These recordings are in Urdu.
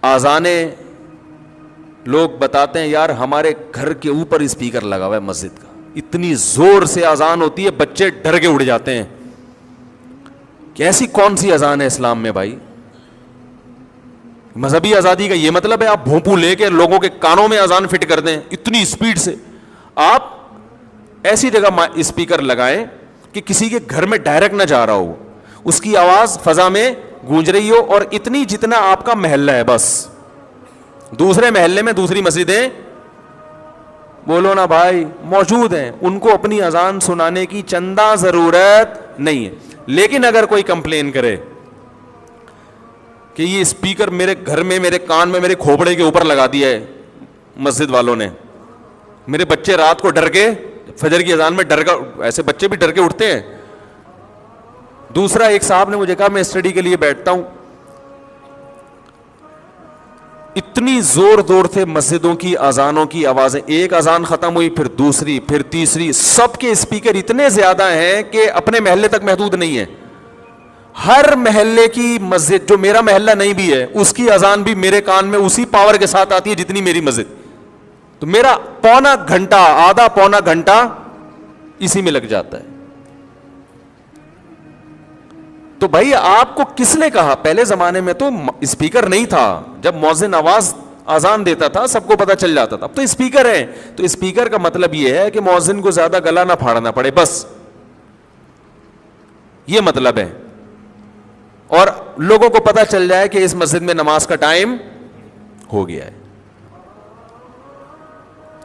آذانیں لوگ بتاتے ہیں یار ہمارے گھر کے اوپر اسپیکر لگا ہوا ہے مسجد کا, اتنی زور سے اذان ہوتی ہے بچے ڈر کے اڑ جاتے ہیں کہ ایسی کون سی اذان ہے اسلام میں بھائی. مذہبی آزادی کا یہ مطلب ہے آپ بھونپو لے کے لوگوں کے کانوں میں اذان فٹ کر دیں اتنی اسپیڈ سے. آپ ایسی جگہ اسپیکر لگائیں کہ کسی کے گھر میں ڈائریکٹ نہ جا رہا ہو, اس کی آواز فضا میں گونج رہی ہو, اور اتنی جتنا آپ کا محلہ ہے بس. دوسرے محلے میں دوسری مسجدیں بولو نا بھائی موجود ہیں, ان کو اپنی اذان سنانے کی چندہ ضرورت نہیں ہے. لیکن اگر کوئی کمپلین کرے کہ یہ اسپیکر میرے گھر میں میرے کان میں میرے کھوپڑے کے اوپر لگا دیا ہے مسجد والوں نے, میرے بچے رات کو ڈر کے فجر کی اذان میں ڈر کر, ایسے بچے بھی ڈر کے اٹھتے ہیں. دوسرا ایک صاحب نے مجھے کہا میں اسٹڈی کے لیے بیٹھتا ہوں, اتنی زور زور سے مسجدوں کی اذانوں کی آوازیں, ایک اذان ختم ہوئی پھر دوسری پھر تیسری, سب کے اسپیکر اتنے زیادہ ہیں کہ اپنے محلے تک محدود نہیں ہے. ہر محلے کی مسجد جو میرا محلہ نہیں بھی ہے اس کی اذان بھی میرے کان میں اسی پاور کے ساتھ آتی ہے جتنی میری مسجد. تو میرا پونا گھنٹہ آدھا پونا گھنٹہ اسی میں لگ جاتا ہے. تو بھائی آپ کو کس نے کہا, پہلے زمانے میں تو اسپیکر نہیں تھا, جب مؤذن آواز اذان دیتا تھا سب کو پتہ چل جاتا تھا. اب تو اسپیکر ہے, تو اسپیکر کا مطلب یہ ہے کہ مؤذن کو زیادہ گلا نہ پھاڑنا پڑے, بس یہ مطلب ہے, اور لوگوں کو پتہ چل جائے کہ اس مسجد میں نماز کا ٹائم ہو گیا ہے.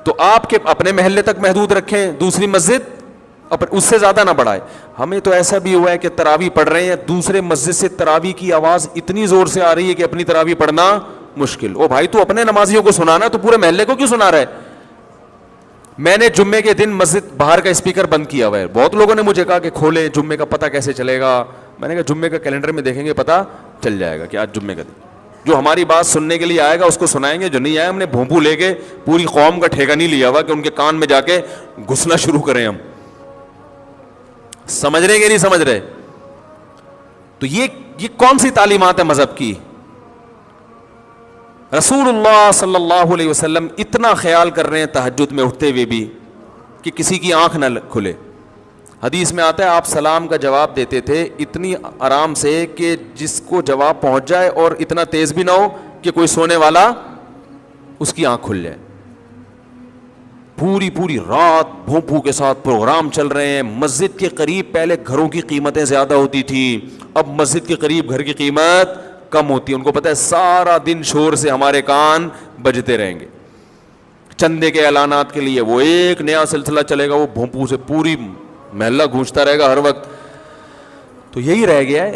تو آپ کے اپنے محلے تک محدود رکھیں, دوسری مسجد اس سے زیادہ نہ بڑھائے. ہمیں تو ایسا بھی ہوا ہے کہ تراویح پڑھ رہے ہیں, دوسرے مسجد سے تراویح کی آواز اتنی زور سے آ رہی ہے کہ اپنی تراویح پڑھنا مشکل. او بھائی تو اپنے نمازیوں کو سنانا, تو پورے محلے کو کیوں سنا رہا ہے؟ میں نے جمعے کے دن مسجد باہر کا اسپیکر بند کیا ہوا ہے. بہت لوگوں نے مجھے کہا کہ کھولے, جمعے کا پتہ کیسے چلے گا؟ میں نے کہا جمعے کا کیلنڈر میں دیکھیں گے پتہ چل جائے گا کہ آج جمعے کا دن. جو ہماری بات سننے کے لیے آئے گا اس کو سنائیں گے, جو نہیں آئے ہم نے بھونپو لے کے پوری قوم کا ٹھیکہ نہیں لیا ہوا کہ ان کے کان میں جا کے گھسنا شروع کریں ہم. سمجھ رہے کہ نہیں سمجھ رہے؟ تو یہ کون سی تعلیمات ہے مذہب کی؟ رسول اللہ صلی اللہ علیہ وسلم اتنا خیال کر رہے ہیں تہجد میں اٹھتے ہوئے بھی کہ کسی کی آنکھ نہ کھلے. حدیث میں آتا ہے آپ سلام کا جواب دیتے تھے اتنی آرام سے کہ جس کو جواب پہنچ جائے, اور اتنا تیز بھی نہ ہو کہ کوئی سونے والا اس کی آنکھ کھل جائے. پوری رات بھونپو کے ساتھ پروگرام چل رہے ہیں. مسجد کے قریب پہلے گھروں کی قیمتیں زیادہ ہوتی تھیں, اب مسجد کے قریب گھر کی قیمت کم ہوتی ہے. ان کو پتہ ہے سارا دن شور سے ہمارے کان بجتے رہیں گے. چندے کے اعلانات کے لیے وہ ایک نیا سلسلہ چلے گا, وہ بھونپو سے پوری محلہ گونجتا رہے گا ہر وقت. تو یہی رہ گیا ہے.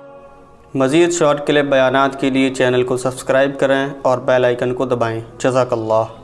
مزید شارٹ کلپ بیانات کے لیے چینل کو سبسکرائب کریں اور بیل آئیکن کو دبائیں. جزاک اللہ.